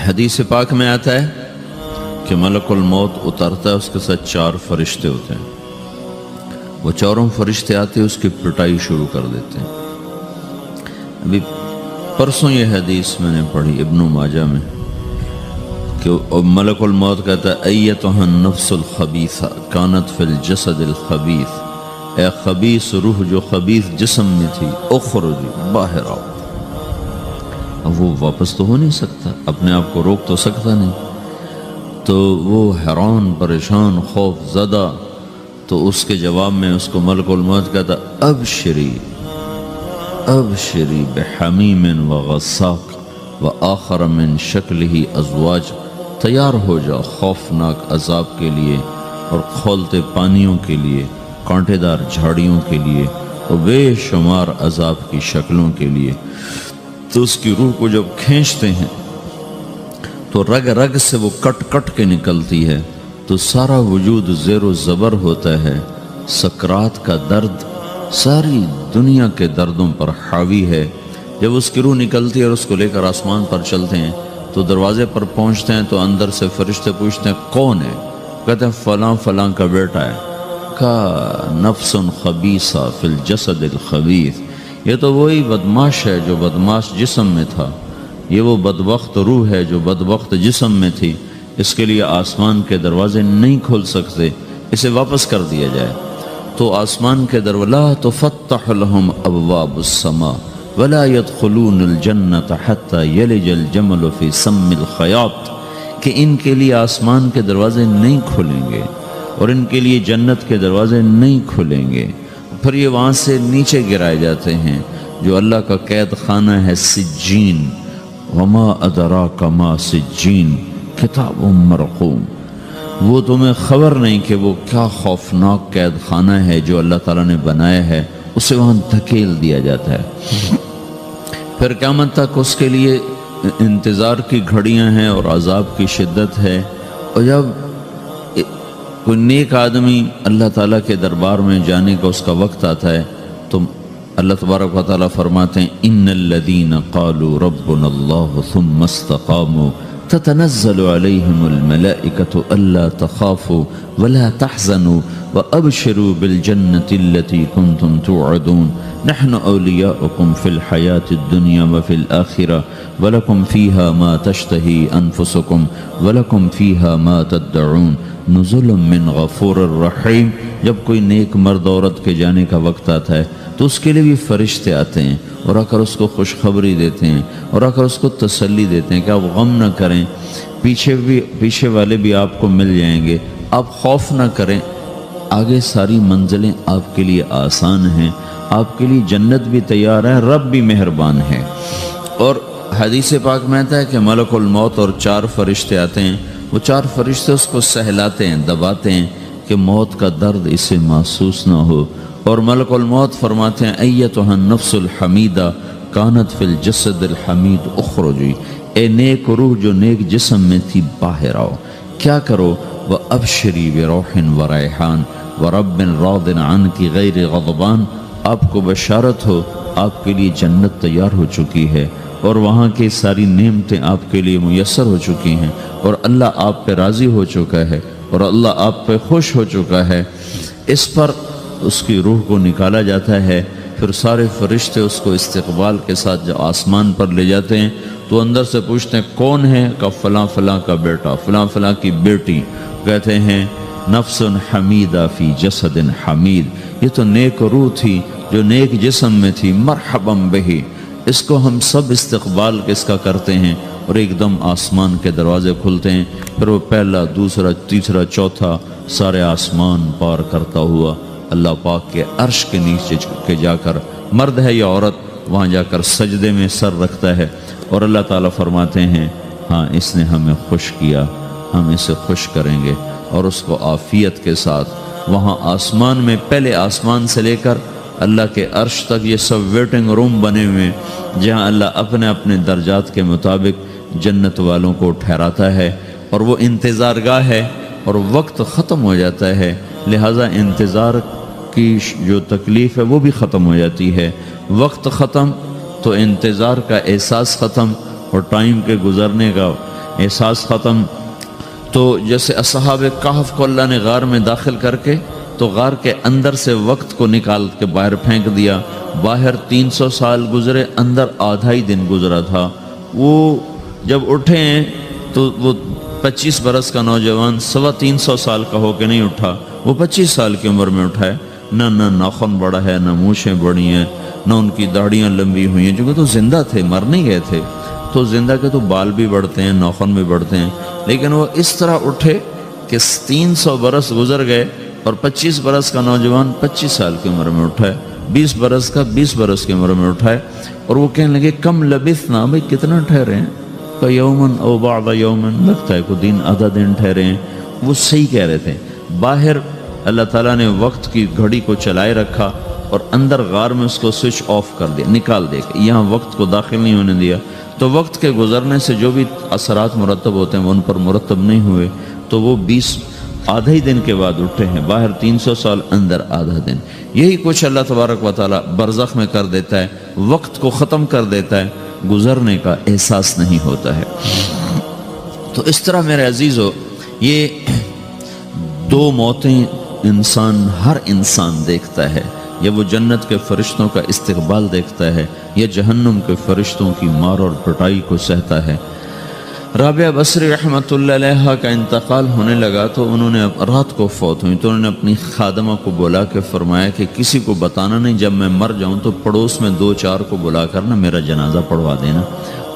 حدیث پاک میں آتا ہے کہ ملک الموت اترتا ہے، اس کے ساتھ 4 فرشتے ہوتے ہیں۔ وہ چاروں فرشتے آتے اس کی پٹائی شروع کر دیتے ہیں۔ ابھی پرسوں یہ حدیث میں نے پڑھی ابن ماجہ میں کہ ملک الموت کہتا ہے ایتھا النفس الخبیثہ کانت فی الجسد الخبیث، اے خبیث روح جو خبیث جسم میں تھی، اخرجی باہر آؤ۔ اب وہ واپس تو ہو نہیں سکتا، اپنے آپ کو روک تو سکتا نہیں، تو وہ حیران پریشان خوف زدہ، تو اس کے جواب میں اس کو ملک الموت کہتا ابشری ابشری بحمیم وغساق وآخر من شکلہ ازواج، تیار ہو جا خوفناک عذاب کے لیے اور کھولتے پانیوں کے لیے، کانٹے دار جھاڑیوں کے لیے اور بے شمار عذاب کی شکلوں کے لیے۔ تو اس کی روح کو جب کھینچتے ہیں تو رگ رگ سے وہ کٹ کٹ کے نکلتی ہے، تو سارا وجود زیر و زبر ہوتا ہے، سکرات کا درد ساری دنیا کے دردوں پر حاوی ہے۔ جب اس کی روح نکلتی ہے اور اس کو لے کر آسمان پر چلتے ہیں تو دروازے پر پہنچتے ہیں تو اندر سے فرشتے پوچھتے ہیں کون ہے؟ کہتے ہیں فلاں فلاں کا بیٹا ہے۔ کا نفس خبیثہ فی الجسد الخبیث، یہ تو وہی بدماش ہے جو بدماش جسم میں تھا، یہ وہ بدبخت روح ہے جو بدبخت جسم میں تھی، اس کے لیے آسمان کے دروازے نہیں کھول سکتے، اسے واپس کر دیا جائے۔ تو آسمان کے دروازے لا تفتح لهم ابواب السماء ولا يدخلون الجنة حتى يلج الجمل في سم الخياط، کہ ان کے لیے آسمان کے دروازے نہیں کھلیں گے اور ان کے لیے جنت کے دروازے نہیں کھلیں گے، پھر یہ وہاں سے نیچے گرائے جاتے ہیں جو اللہ کا قید خانہ ہے سجین۔ وما ادراک ما سجین کتاب مرقوم، وہ تمہیں خبر نہیں کہ وہ کیا خوفناک قید خانہ ہے جو اللہ تعالیٰ نے بنایا ہے، اسے وہاں دھکیل دیا جاتا ہے۔ پھر قیامت تک اس کے لیے انتظار کی گھڑیاں ہیں اور عذاب کی شدت ہے۔ اور جب کوئی نیک آدمی اللہ تعالیٰ کے دربار میں جانے کا اس کا وقت آتا ہے تو اللہ تبارک و تعالیٰ فرماتے ہیں ان الذین قالوا ربنا اللہ ثم استقاموا تتنزل علیہم الملائکۃ الا تخافوا ولا تحزنوا وابشروا بالجنۃ التي کنتم توعدون نحن اولیاؤکم فی الحیاۃ الدنیا وفی الآخرہ ولکم فیہا ما تشتہی انفسکم ولکم فیہا ما تدعون نزل من غفور الرحیم۔ جب کوئی نیک مرد عورت کے جانے کا وقت آتا ہے تو اس کے لیے بھی فرشتے آتے ہیں اور آ کر اس کو خوشخبری دیتے ہیں اور آ کر اس کو تسلی دیتے ہیں کہ آپ غم نہ کریں، پیچھے والے بھی آپ کو مل جائیں گے، آپ خوف نہ کریں، آگے ساری منزلیں آپ کے لیے آسان ہیں، آپ کے لیے جنت بھی تیار ہے، رب بھی مہربان ہے۔ اور حدیث پاک میں آتا ہے کہ ملک الموت اور 4 فرشتے آتے ہیں، وہ 4 فرشتے اس کو سہلاتے ہیں، دباتے ہیں کہ موت کا درد اسے محسوس نہ ہو۔ اور ملک الموت فرماتے ہیں ایتھا النفس الحمیدہ کانت فی الجسد الحمید اخرجی، اے نیک روح جو نیک جسم میں تھی باہر آؤ۔ کیا کرو؟ وابشری بروح وریحان ورب راض عنک غیر غضبان، آپ کو بشارت ہو آپ کے لیے جنت تیار ہو چکی ہے اور وہاں کی ساری نعمتیں آپ کے لیے میسر ہو چکی ہیں اور اللہ آپ پہ راضی ہو چکا ہے اور اللہ آپ پہ خوش ہو چکا ہے۔ اس پر اس کی روح کو نکالا جاتا ہے، پھر سارے فرشتے اس کو استقبال کے ساتھ جب آسمان پر لے جاتے ہیں تو اندر سے پوچھتے ہیں کون ہے؟ کہ فلاں فلاں کا بیٹا، فلاں فلاں کی بیٹی۔ کہتے ہیں نفس حمیدہ فی جسد حمید، یہ تو نیک روح تھی جو نیک جسم میں تھی، مرحبا بہی، اس کو ہم سب استقبال کس کا کرتے ہیں۔ اور ایک دم آسمان کے دروازے کھلتے ہیں، پھر وہ پہلا دوسرا تیسرا چوتھا سارے آسمان پار کرتا ہوا اللہ پاک کے عرش کے نیچے کے جا کر، مرد ہے یا عورت، وہاں جا کر سجدے میں سر رکھتا ہے اور اللہ تعالیٰ فرماتے ہیں ہاں اس نے ہمیں خوش کیا، ہم اسے خوش کریں گے، اور اس کو عافیت کے ساتھ وہاں آسمان میں، پہلے آسمان سے لے کر اللہ کے عرش تک یہ سب ویٹنگ روم بنے ہوئے جہاں اللہ اپنے اپنے درجات کے مطابق جنت والوں کو ٹھہراتا ہے، اور وہ انتظار گاہ ہے اور وقت ختم ہو جاتا ہے، لہٰذا انتظار کی جو تکلیف ہے وہ بھی ختم ہو جاتی ہے۔ وقت ختم تو انتظار کا احساس ختم اور ٹائم کے گزرنے کا احساس ختم۔ تو جیسے اصحاب کہف کو اللہ نے غار میں داخل کر کے تو غار کے اندر سے وقت کو نکال کے باہر پھینک دیا، باہر 300 سال گزرے، اندر آدھا ہی دن گزرا تھا۔ وہ جب اٹھے ہیں تو وہ 25 برس کا نوجوان 325 سال کا ہو کے نہیں اٹھا، وہ 25 سال کی عمر میں اٹھا ہے۔ نہ ناخن بڑا ہے، نہ مونچھیں بڑی ہیں، نہ ان کی داڑیاں لمبی ہوئی ہیں، چونکہ تو زندہ تھے، مر نہیں گئے تھے۔ تو زندہ کے تو بال بھی بڑھتے ہیں، ناخن بھی بڑھتے ہیں، لیکن وہ اس طرح اٹھے کہ 300 برس گزر گئے اور 25 برس کا نوجوان 25 سال کی عمر میں اٹھا ہے، 20 برس کا 20 برس کی عمر میں اٹھا ہے۔ اور وہ کہنے لگے کم لبثنا، بھئی کتنا ٹھہرے ہیں؟ کہ یومن او بعض یومن، لگتا ہے کوئی دن آدھا دن ٹھہرے ہیں۔ وہ صحیح کہہ رہے تھے۔ باہر اللہ تعالیٰ نے وقت کی گھڑی کو چلائے رکھا اور اندر غار میں اس کو سوئچ آف کر دیا، نکال دیا کہ یہاں وقت کو داخل نہیں ہونے دیا۔ تو وقت کے گزرنے سے جو بھی اثرات مرتب ہوتے ہیں وہ ان پر مرتب نہیں ہوئے، تو وہ 20 آدھا ہی دن کے بعد اٹھے ہیں، باہر 300 سال، اندر آدھا دن۔ یہی کچھ اللہ تبارک و تعالیٰ برزخ میں کر دیتا ہے، وقت کو ختم کر دیتا ہے، گزرنے کا احساس نہیں ہوتا ہے۔ تو اس طرح میرے عزیزو، یہ دو موتیں ہر انسان دیکھتا ہے، یا وہ جنت کے فرشتوں کا استقبال دیکھتا ہے یا جہنم کے فرشتوں کی مار اور پٹائی کو سہتا ہے۔ رابعہ بصری رحمۃ اللہ علیہ کا انتقال ہونے لگا تو انہوں نے رات کو فوت ہوئی، تو انہوں نے اپنی خادمہ کو بلا کے فرمایا کہ کسی کو بتانا نہیں، جب میں مر جاؤں تو پڑوس میں 2-4 کو بلا کر نا میرا جنازہ پڑھوا دینا،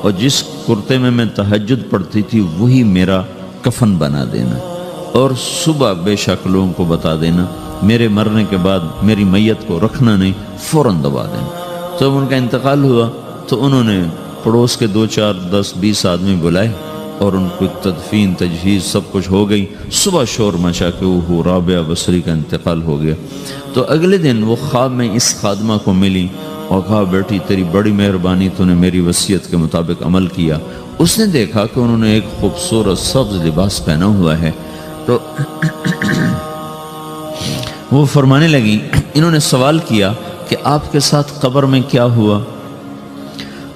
اور جس کرتے میں تہجد پڑھتی تھی وہی میرا کفن بنا دینا، اور صبح بے شک لوگوں کو بتا دینا، میرے مرنے کے بعد میری میت کو رکھنا نہیں، فوراً دبا دینا۔ تو ان کا انتقال ہوا تو انہوں نے پڑوس کے 2-4 10-20 آدمی بلائے اور ان کو تدفین تجہیز سب کچھ ہو گئی۔ صبح شور مچا کہ وہ رابعہ بصری کا انتقال ہو گیا۔ تو اگلے دن وہ خواب میں اس خادمہ کو ملی اور کہا بیٹی تیری بڑی مہربانی، تو نے میری وصیت کے مطابق عمل کیا۔ اس نے دیکھا کہ انہوں نے ایک خوبصورت سبز لباس پہنا ہوا ہے، تو وہ فرمانے لگی، انہوں نے سوال کیا کہ آپ کے ساتھ قبر میں کیا ہوا؟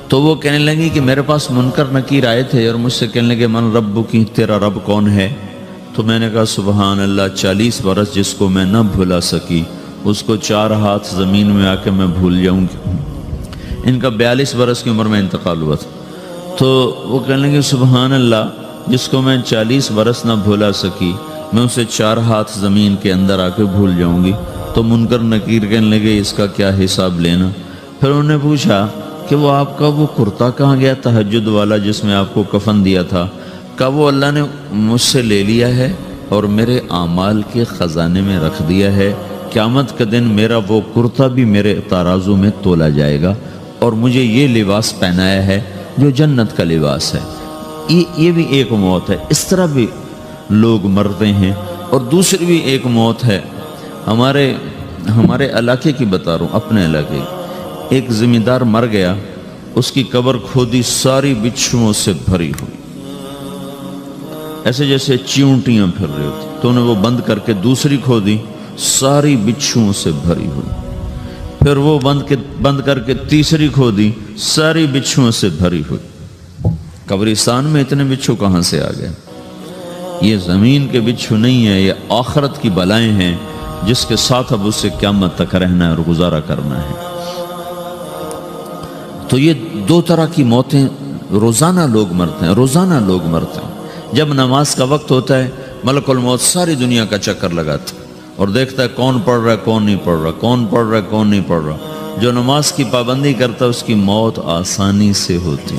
تو وہ کہنے لگی کہ میرے پاس منکر نکیر آئے تھے اور مجھ سے کہنے لگے من رب کی، تیرا رب کون ہے؟ تو میں نے کہا سبحان اللہ، 40 برس جس کو میں نہ بھلا سکی اس کو 4 ہاتھ زمین میں آ کے میں بھول جاؤں گی۔ ان کا 42 برس کی عمر میں انتقال ہوا تھا۔ تو وہ کہنے لگے سبحان اللہ، جس کو میں 40 برس نہ بھولا سکی میں اسے 4 ہاتھ زمین کے اندر آ کے بھول جاؤں گی۔ تو منکر نکیر کہنے لگے اس کا کیا حساب لینا؟ پھر انہوں نے پوچھا کہ وہ آپ کا وہ کرتا کہاں گیا تہجد والا جس میں آپ کو کفن دیا تھا؟ کہا وہ اللہ نے مجھ سے لے لیا ہے اور میرے اعمال کے خزانے میں رکھ دیا ہے، قیامت کے دن میرا وہ کرتا بھی میرے ترازو میں تولا جائے گا، اور مجھے یہ لباس پہنایا ہے جو جنت کا لباس ہے۔ یہ بھی ایک موت ہے۔ اس طرح بھی لوگ مرتے ہیں۔ اور دوسری بھی ایک موت ہے، ہمارے علاقے کی بتا رہا ہوں، اپنے علاقے کی۔ ایک زمیندار مر گیا، اس کی قبر کھودی، ساری بچھوؤں سے بھری ہوئی، ایسے جیسے چیونٹیاں پھر رہی ہوتی۔ تو انہیں وہ بند کر کے دوسری کھودی، ساری بچھوؤں سے بھری ہوئی۔ پھر وہ بند کر کے تیسری کھودی، ساری بچھوؤں سے بھری ہوئی۔ قبرستان میں اتنے بچھو کہاں سے آ گئے؟ یہ زمین کے بچھو نہیں ہے، یہ آخرت کی بلائیں ہیں جس کے ساتھ اب اسے قیامت تک رہنا ہے اور گزارا کرنا ہے۔ تو یہ 2 طرح کی موتیں روزانہ لوگ مرتے ہیں، روزانہ لوگ مرتے ہیں۔ جب نماز کا وقت ہوتا ہے ملک الموت ساری دنیا کا چکر لگاتا ہے اور دیکھتا ہے کون پڑھ رہا ہے کون نہیں پڑھ رہا، کون پڑھ رہا ہے کون نہیں پڑھ رہا۔ جو نماز کی پابندی کرتا ہے اس کی موت آسانی سے ہوتی،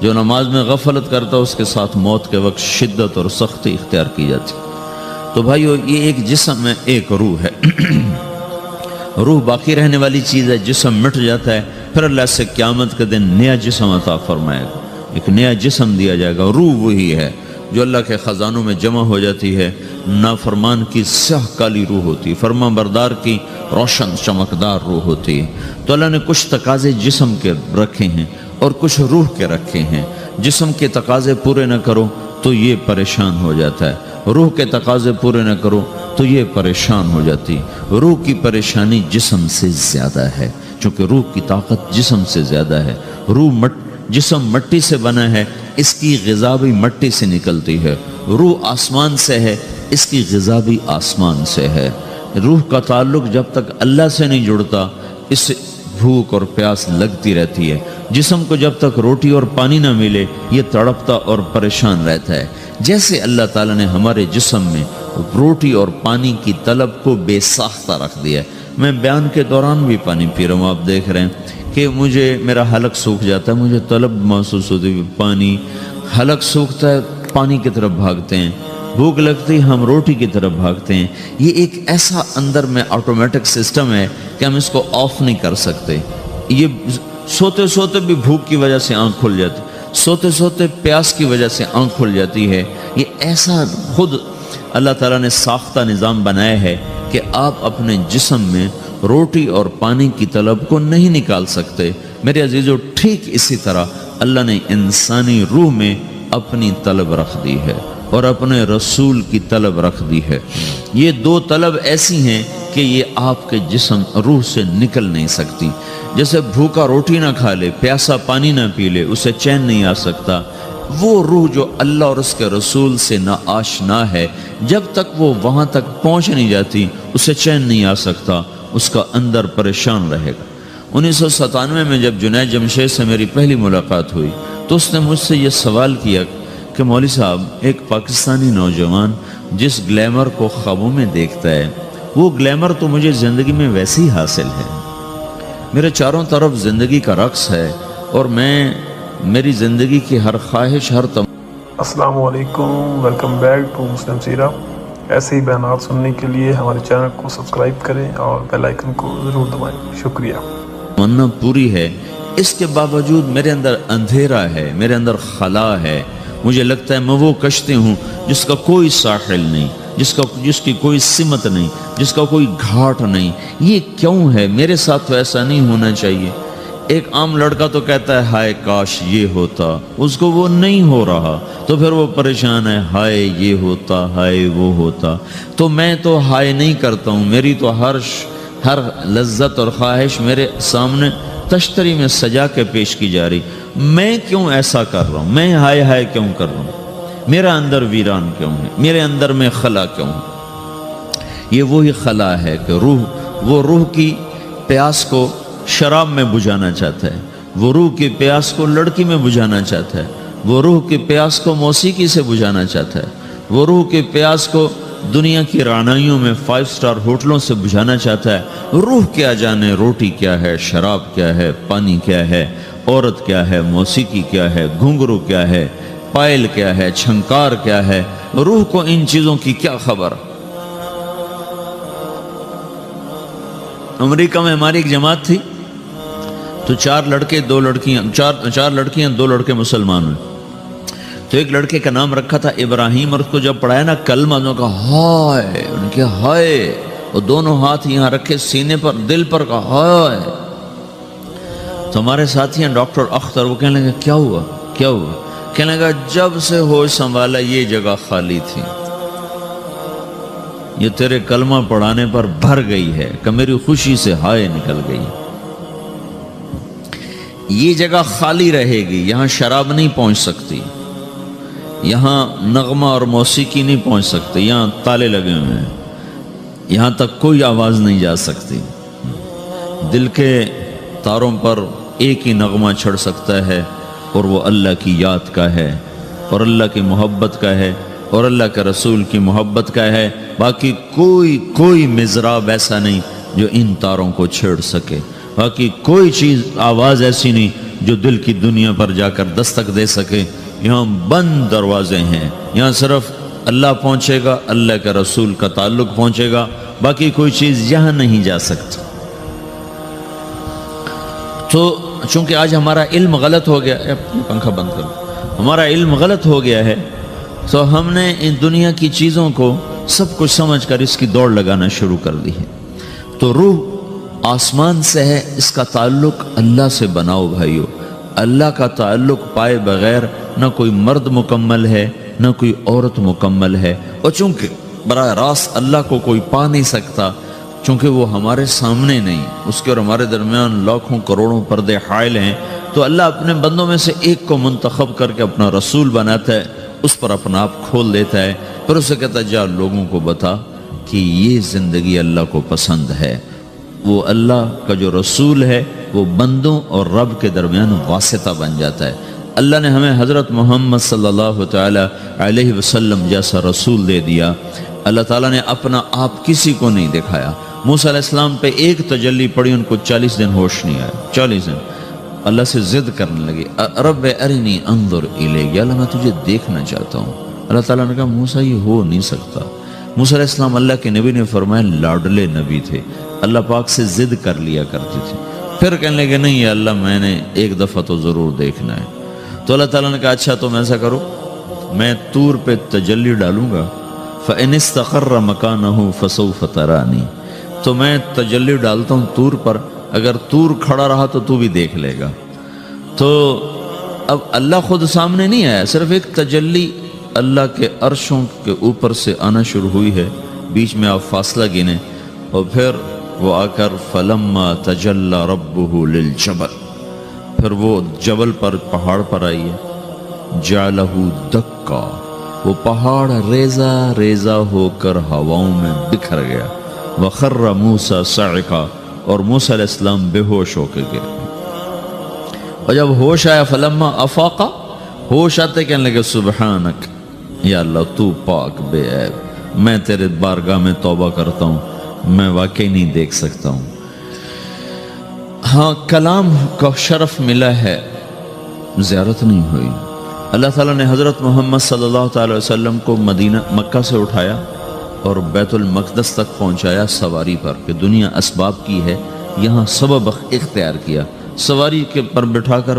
جو نماز میں غفلت کرتا ہے اس کے ساتھ موت کے وقت شدت اور سختی اختیار کی جاتی۔ تو بھائیو، یہ ایک جسم ہے، ایک روح ہے۔ روح باقی رہنے والی چیز ہے، جسم مٹ جاتا ہے، پھر اللہ سے قیامت کے دن نیا جسم عطا فرمائے گا، ایک نیا جسم دیا جائے گا۔ روح وہی ہے جو اللہ کے خزانوں میں جمع ہو جاتی ہے۔ نافرمان کی سیاہ کالی روح ہوتی ہے، فرما بردار کی روشن چمکدار روح ہوتی ہے۔ تو اللہ نے کچھ تقاضے جسم کے رکھے ہیں اور کچھ روح کے رکھے ہیں۔ جسم کے تقاضے پورے نہ کرو تو یہ پریشان ہو جاتا ہے، روح کے تقاضے پورے نہ کرو تو یہ پریشان ہو جاتی۔ روح کی پریشانی جسم سے زیادہ ہے، چونکہ روح کی طاقت جسم سے زیادہ ہے۔ جسم مٹی سے بنا ہے، اس کی غذا بھی مٹی سے نکلتی ہے، روح آسمان سے ہے، اس کی غذا بھی آسمان سے ہے۔ روح کا تعلق جب تک اللہ سے نہیں جڑتا اس سے بھوک اور پیاس لگتی رہتی ہے۔ جسم کو جب تک روٹی اور پانی نہ ملے یہ تڑپتا اور پریشان رہتا ہے۔ جیسے اللہ تعالیٰ نے ہمارے جسم میں روٹی اور پانی کی طلب کو بے ساختہ رکھ دیا ہے۔ میں بیان کے دوران بھی پانی پی رہا ہوں، آپ دیکھ رہے ہیں کہ مجھے میرا حلق سوکھ جاتا ہے، مجھے طلب محسوس ہوتی ہے، پانی، حلق سوکھتا ہے پانی کی طرف بھاگتے ہیں، بھوک لگتی ہم روٹی کی طرف بھاگتے ہیں۔ یہ ایک ایسا اندر میں آٹومیٹک سسٹم ہے کہ ہم اس کو آف نہیں کر سکتے۔ یہ سوتے سوتے بھی بھوک کی وجہ سے آنکھ کھل جاتی، سوتے سوتے پیاس کی وجہ سے آنکھ کھل جاتی ہے۔ یہ ایسا خود اللہ تعالیٰ نے ساختہ نظام بنایا ہے کہ آپ اپنے جسم میں روٹی اور پانی کی طلب کو نہیں نکال سکتے۔ میرے عزیزو، ٹھیک اسی طرح اللہ نے انسانی روح میں اپنی طلب رکھ دی ہے اور اپنے رسول کی طلب رکھ دی ہے۔ یہ دو طلب ایسی ہیں کہ یہ آپ کے جسم روح سے نکل نہیں سکتی۔ جیسے بھوکا روٹی نہ کھا لے، پیاسا پانی نہ پی لے، اسے چین نہیں آ سکتا۔ وہ روح جو اللہ اور اس کے رسول سے نا آشنا ہے، جب تک وہ وہاں تک پہنچ نہیں جاتی اسے چین نہیں آ سکتا، اس کا اندر پریشان رہے گا۔ 1997 میں جب جنید جمشید سے میری پہلی ملاقات ہوئی تو اس نے مجھ سے یہ سوال کیا کہ مولوی صاحب، ایک پاکستانی نوجوان جس گلیمر کو خوابوں میں دیکھتا ہے، وہ گلیمر تو مجھے زندگی میں ویسے ہی حاصل ہے۔ میرے چاروں طرف زندگی کا رقص ہے اور میری زندگی کی ہر خواہش، ہر السلام علیکم، ویلکم بیک ٹو مسلم سیرہ۔ ایسے ہی بیانات سننے کے لیے ہمارے چینل کو سبسکرائب کریں اور بیل آئیکن کو ضرور دبائیں۔ شکریہ۔ تمنا پوری ہے، اس کے باوجود میرے اندر اندھیرا ہے، میرے اندر خلا ہے۔ مجھے لگتا ہے میں وہ کشتی ہوں جس کا کوئی ساحل نہیں، جس کی کوئی سمت نہیں، جس کا کوئی گھاٹ نہیں۔ یہ کیوں ہے؟ میرے ساتھ تو ایسا نہیں ہونا چاہیے۔ ایک عام لڑکا تو کہتا ہے ہائے کاش یہ ہوتا، اس کو وہ نہیں ہو رہا تو پھر وہ پریشان ہے، ہائے یہ ہوتا، ہائے وہ ہوتا۔ تو میں تو ہائے نہیں کرتا ہوں، میری تو ہر لذت اور خواہش میرے سامنے تشتری میں سجا کے پیش کی جا رہی۔ میں کیوں ایسا کر رہا ہوں؟ میں ہائے ہائے کیوں کر رہا ہوں؟ میرا اندر ویران کیوں ہے؟ میرے اندر میں خلا کیوں ہے؟ یہ وہی خلا ہے کہ وہ روح کی پیاس کو شراب میں بجھانا چاہتا ہے، وہ روح کی پیاس کو لڑکی میں بجھانا چاہتا ہے، وہ روح کی پیاس کو موسیقی سے بجھانا چاہتا ہے، وہ روح کی پیاس کو دنیا کی رعنائیوں میں 5 اسٹار ہوٹلوں سے بجھانا چاہتا ہے۔ روح کیا جانے روٹی کیا ہے، شراب کیا ہے، پانی کیا ہے، عورت کیا ہے، موسیقی کیا ہے، گھنگرو کیا ہے، پائل کیا ہے، چھنکار کیا ہے۔ روح کو ان چیزوں کی کیا خبر؟ امریکہ میں ہماری ایک جماعت تھی تو 4 لڑکے 2 لڑکیاں، 4 لڑکیاں 2 لڑکے مسلمان ہوئے۔ تو ایک لڑکے کا نام رکھا تھا ابراہیم، اور اس کو جب پڑھایا نا کلمہ، انہوں نے کہا ہائے، انہوں نے کہا ہائے، اور دونوں ہاتھ یہاں رکھے سینے پر، دل پر، کہا ہائے۔ تو ہمارے ساتھی ہیں ڈاکٹر اختر، وہ کہنے لگے کیا ہوا کیا ہوا؟ کہنے لگا جب سے ہوش سنبھالا یہ جگہ خالی تھی، یہ تیرے کلمہ پڑھانے پر بھر گئی ہے کہ میری خوشی سے ہائے نکل گئی۔ یہ جگہ خالی رہے گی، یہاں شراب نہیں پہنچ سکتی، یہاں نغمہ اور موسیقی نہیں پہنچ سکتے، یہاں تالے لگے ہوئے ہیں، یہاں تک کوئی آواز نہیں جا سکتی۔ دل کے تاروں پر ایک ہی نغمہ چڑھ سکتا ہے اور وہ اللہ کی یاد کا ہے اور اللہ کی محبت کا ہے اور اللہ کے رسول کی محبت کا ہے۔ باقی کوئی مضراب ایسا نہیں جو ان تاروں کو چھیڑ سکے، باقی کوئی چیز، آواز ایسی نہیں جو دل کی دنیا پر جا کر دستک دے سکے۔ یہاں بند دروازے ہیں، یہاں صرف اللہ پہنچے گا، اللہ کے رسول کا تعلق پہنچے گا، باقی کوئی چیز یہاں نہیں جا سکتی۔ تو چونکہ آج ہمارا علم غلط ہو گیا، پنکھا بند کرو، ہمارا علم غلط ہو گیا ہے، تو ہم نے ان دنیا کی چیزوں کو سب کچھ سمجھ کر اس کی دوڑ لگانا شروع کر دی ہے۔ تو روح آسمان سے ہے، اس کا تعلق اللہ سے بناؤ بھائیو۔ اللہ کا تعلق پائے بغیر نہ کوئی مرد مکمل ہے نہ کوئی عورت مکمل ہے، اور چونکہ براہ راست اللہ کو کوئی پا نہیں سکتا، چونکہ وہ ہمارے سامنے نہیں، اس کے اور ہمارے درمیان لاکھوں کروڑوں پردے حائل ہیں، تو اللہ اپنے بندوں میں سے ایک کو منتخب کر کے اپنا رسول بناتا ہے، اس پر اپنا آپ کھول دیتا ہے، پھر اسے کہتا ہے جا لوگوں کو بتا کہ یہ زندگی اللہ کو پسند ہے۔ وہ اللہ کا جو رسول ہے وہ بندوں اور رب کے درمیان واسطہ بن جاتا ہے۔ اللہ نے ہمیں حضرت محمد صلی اللہ تعالی علیہ وسلم جیسا رسول دے دیا۔ اللہ تعالیٰ نے اپنا آپ کسی کو نہیں دکھایا۔ موسیٰ علیہ السلام پہ ایک تجلی پڑی، ان کو 40 دن ہوش نہیں آیا، 40 دن اللہ سے ضد کرنے لگے، رب ارنی انظر الیک، یا اللہ میں تجھے دیکھنا چاہتا ہوں۔ اللہ تعالیٰ نے کہا موسیٰ یہ ہو نہیں سکتا۔ موسیٰ علیہ السلام اللہ کے نبی نے فرمایا لاڈلے نبی تھے، اللہ پاک سے ضد کر لیا کرتے تھے۔ پھر کہنے لگے نہیں یا اللہ میں نے ایک دفعہ تو ضرور دیکھنا ہے۔ تو اللہ تعالیٰ نے کہا اچھا تم ایسا کرو، میں طور پہ تجلی ڈالوں گا، فَإِنِ اسْتَقَرَّ مَكَانَهُ فَسَوْفَ تَرَانِي، تو میں تجلی ڈالتا ہوں طور پر، اگر طور کھڑا رہا تو تو بھی دیکھ لے گا۔ تو اب اللہ خود سامنے نہیں آیا، صرف ایک تجلی اللہ کے عرشوں کے اوپر سے آنا شروع ہوئی ہے، بیچ میں آپ فاصلہ گنے، اور پھر وہ آ کر فَلَمَّا تَجَلَّى رَبُّهُ لِلْجَبَلِ، پھر وہ جبل پر پہاڑ پر آئی ہے، جَعَلَهُ دَكَّا، وہ پہاڑ ریزہ ریزہ ہو کر ہواؤں میں بکھر گیا، وَخَرَّ مُوسَى صَعِقًا، اور موسیٰ علیہ السلام بے ہوش ہو کے گر گئے۔ اور جب ہوش آیا فلما افاقا، ہوش آتے کہنے لگے سبحانک، یا اللہ تو پاک بے عیب، میں تیرے بارگاہ میں توبہ کرتا ہوں، میں واقعی نہیں دیکھ سکتا ہوں۔ ہاں کلام کا شرف ملا ہے، زیارت نہیں ہوئی۔ اللہ تعالیٰ نے حضرت محمد صلی اللہ تعالی وسلم کو مکہ سے اٹھایا اور بیت المقدس تک پہنچایا سواری پر، کہ دنیا اسباب کی ہے، یہاں سبب اختیار کیا، سواری کے پر بٹھا کر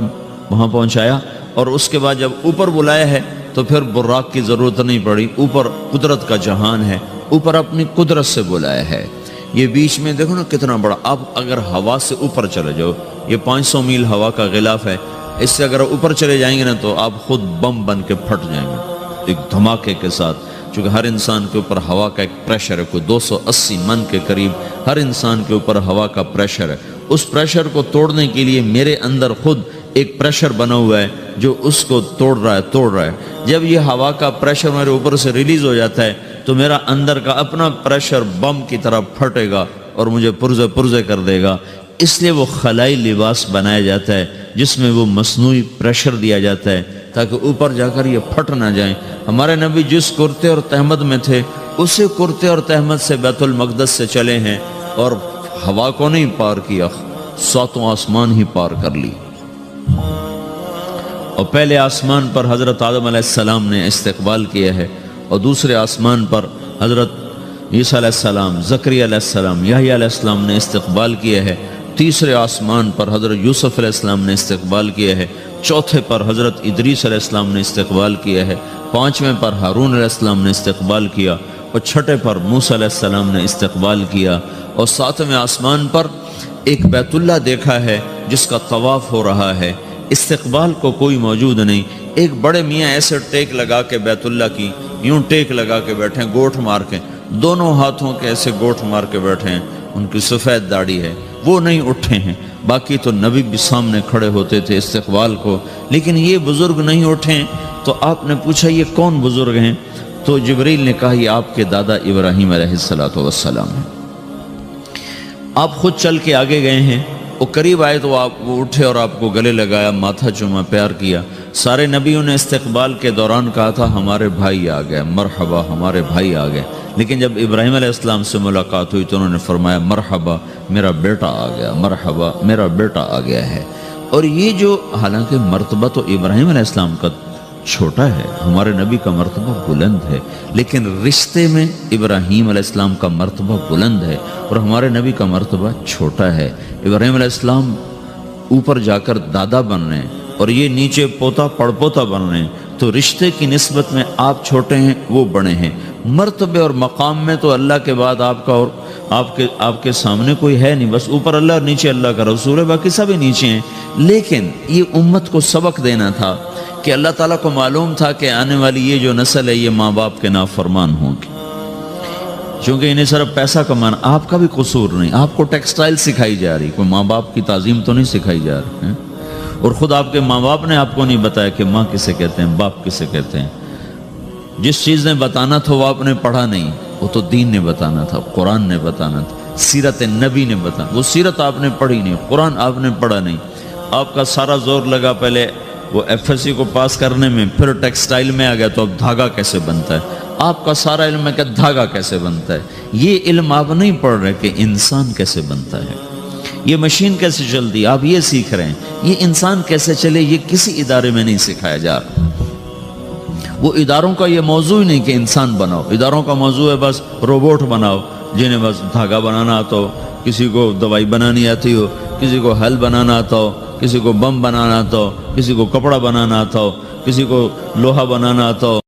وہاں پہنچایا، اور اس کے بعد جب اوپر بلایا ہے تو پھر براق کی ضرورت نہیں پڑی، اوپر قدرت کا جہان ہے، اوپر اپنی قدرت سے بلایا ہے۔ یہ بیچ میں دیکھو نا کتنا بڑا، آپ اگر ہوا سے اوپر چلے جاؤ، یہ 500 میل ہوا کا غلاف ہے، اس سے اگر اوپر چلے جائیں گے نا تو آپ خود بم بن کے پھٹ جائیں گے ایک دھماکے کے ساتھ، چونکہ ہر انسان کے اوپر ہوا کا ایک پریشر ہے، کوئی 280 من کے قریب ہر انسان کے اوپر ہوا کا پریشر ہے۔ اس پریشر کو توڑنے کے لیے میرے اندر خود ایک پریشر بنا ہوا ہے جو اس کو توڑ رہا ہے۔ جب یہ ہوا کا پریشر میرے اوپر سے ریلیز ہو جاتا ہے تو میرا اندر کا اپنا پریشر بم کی طرح پھٹے گا اور مجھے پرزے کر دے گا۔ اس لیے وہ خلائی لباس بنایا جاتا ہے جس میں وہ مصنوعی پریشر دیا جاتا ہے تاکہ اوپر جا کر یہ پھٹ نہ جائیں۔ ہمارے نبی جس کرتے اور تہمد میں تھے اسی کرتے اور تہمد سے بیت المقدس سے چلے ہیں اور ہوا کو نہیں پار کیا، 7 آسمان ہی پار کر لی۔ اور پہلے آسمان پر حضرت آدم علیہ السلام نے استقبال کیا ہے، اور دوسرے آسمان پر حضرت عیسیٰ علیہ السلام، زکریا علیہ السلام، یحییٰ علیہ السلام نے استقبال کیا ہے، تیسرے آسمان پر حضرت یوسف علیہ السلام نے استقبال کیا ہے، چوتھے پر حضرت ادریس علیہ السلام نے استقبال کیا ہے، 5ویں پر ہارون علیہ السلام نے استقبال کیا، اور 6 پر موسیٰ علیہ السلام نے استقبال کیا، اور 7ویں آسمان پر ایک بیت اللہ دیکھا ہے جس کا طواف ہو رہا ہے۔ استقبال کو کوئی موجود نہیں، ایک بڑے میاں ایسے ٹیک لگا کے بیت اللہ کی یوں ٹیک لگا کے بیٹھے ہیں، گوٹھ مار کے، دونوں ہاتھوں کے ایسے گوٹھ مار کے بیٹھے ہیں، ان کی سفید داڑھی ہے، وہ نہیں اٹھے ہیں۔ باقی تو نبی بھی سامنے کھڑے ہوتے تھے استقبال کو، لیکن یہ بزرگ نہیں اٹھے ہیں۔ تو آپ نے پوچھا یہ کون بزرگ ہیں؟ تو جبریل نے کہا یہ آپ کے دادا ابراہیم علیہ السلام ہیں۔ آپ خود چل کے آگے گئے ہیں، وہ قریب آئے تو وہ اٹھے اور آپ کو گلے لگایا، ماتھا چوما، پیار کیا۔ سارے نبیوں نے استقبال کے دوران کہا تھا ہمارے بھائی آ گئے، مرحبا ہمارے بھائی آ گئے، لیکن جب ابراہیم علیہ السلام سے ملاقات ہوئی تو انہوں نے فرمایا مرحبا میرا بیٹا آ گیا، مرحبا میرا بیٹا آ گیا ہے۔ اور یہ جو حالانکہ مرتبہ تو ابراہیم علیہ السلام کا چھوٹا ہے، ہمارے نبی کا مرتبہ بلند ہے، لیکن رشتے میں ابراہیم علیہ السلام کا مرتبہ بلند ہے اور ہمارے نبی کا مرتبہ چھوٹا ہے۔ ابراہیم علیہ السلام اوپر جا کر دادا بن رہے ہیں اور یہ نیچے پوتا پڑپوتا بن رہے ہیں، تو رشتے کی نسبت میں آپ چھوٹے ہیں وہ بڑے ہیں۔ مرتبے اور مقام میں تو اللہ کے بعد آپ کا اور آپ کے سامنے کوئی ہے نہیں، بس اوپر اللہ اور نیچے اللہ کا رسول ہے، باقی سب نیچے ہیں۔ لیکن یہ امت کو سبق دینا تھا کہ اللہ تعالیٰ کو معلوم تھا کہ آنے والی یہ جو نسل ہے یہ ماں باپ کے نافرمان ہوں گی، چونکہ انہیں صرف پیسہ کمانا، آپ کا بھی قصور نہیں، آپ کو ٹیکسٹائل سکھائی جا رہی، کوئی ماں باپ کی تعظیم تو نہیں سکھائی جا رہی ہے۔ اور خود آپ کے ماں باپ نے آپ کو نہیں بتایا کہ ماں کسے کہتے ہیں، باپ کسے کہتے ہیں۔ جس چیز نے بتانا تھا وہ آپ نے پڑھا نہیں، وہ تو دین نے بتانا تھا، قرآن نے بتانا تھا، سیرت نبی نے بتانا، وہ سیرت آپ نے پڑھی نہیں، قرآن آپ نے پڑھا نہیں۔ آپ کا سارا زور لگا پہلے وہ ایف ایس سی کو پاس کرنے میں، پھر ٹیکسٹائل میں آ گیا تو اب دھاگا کیسے بنتا ہے، آپ کا سارا علم ہے کہ دھاگا کیسے بنتا ہے۔ یہ علم آپ نہیں پڑھ رہے کہ انسان کیسے بنتا ہے، یہ مشین کیسے چلتی، آپ یہ سیکھ رہے ہیں۔ یہ انسان کیسے چلے یہ کسی ادارے میں نہیں سکھایا جا رہا۔ وہ اداروں کا یہ موضوع ہی نہیں کہ انسان بناؤ، اداروں کا موضوع ہے بس روبوٹ بناؤ جنہیں بس دھاگا بنانا آتا ہو، کسی کو دوائی بنانی آتی ہو، کسی کو حل بنانا آتا ہو، کسی کو بم بنانا آتا ہو، کسی کو کپڑا بنانا آتا ہو، کسی کو لوہا بنانا آتا ہو۔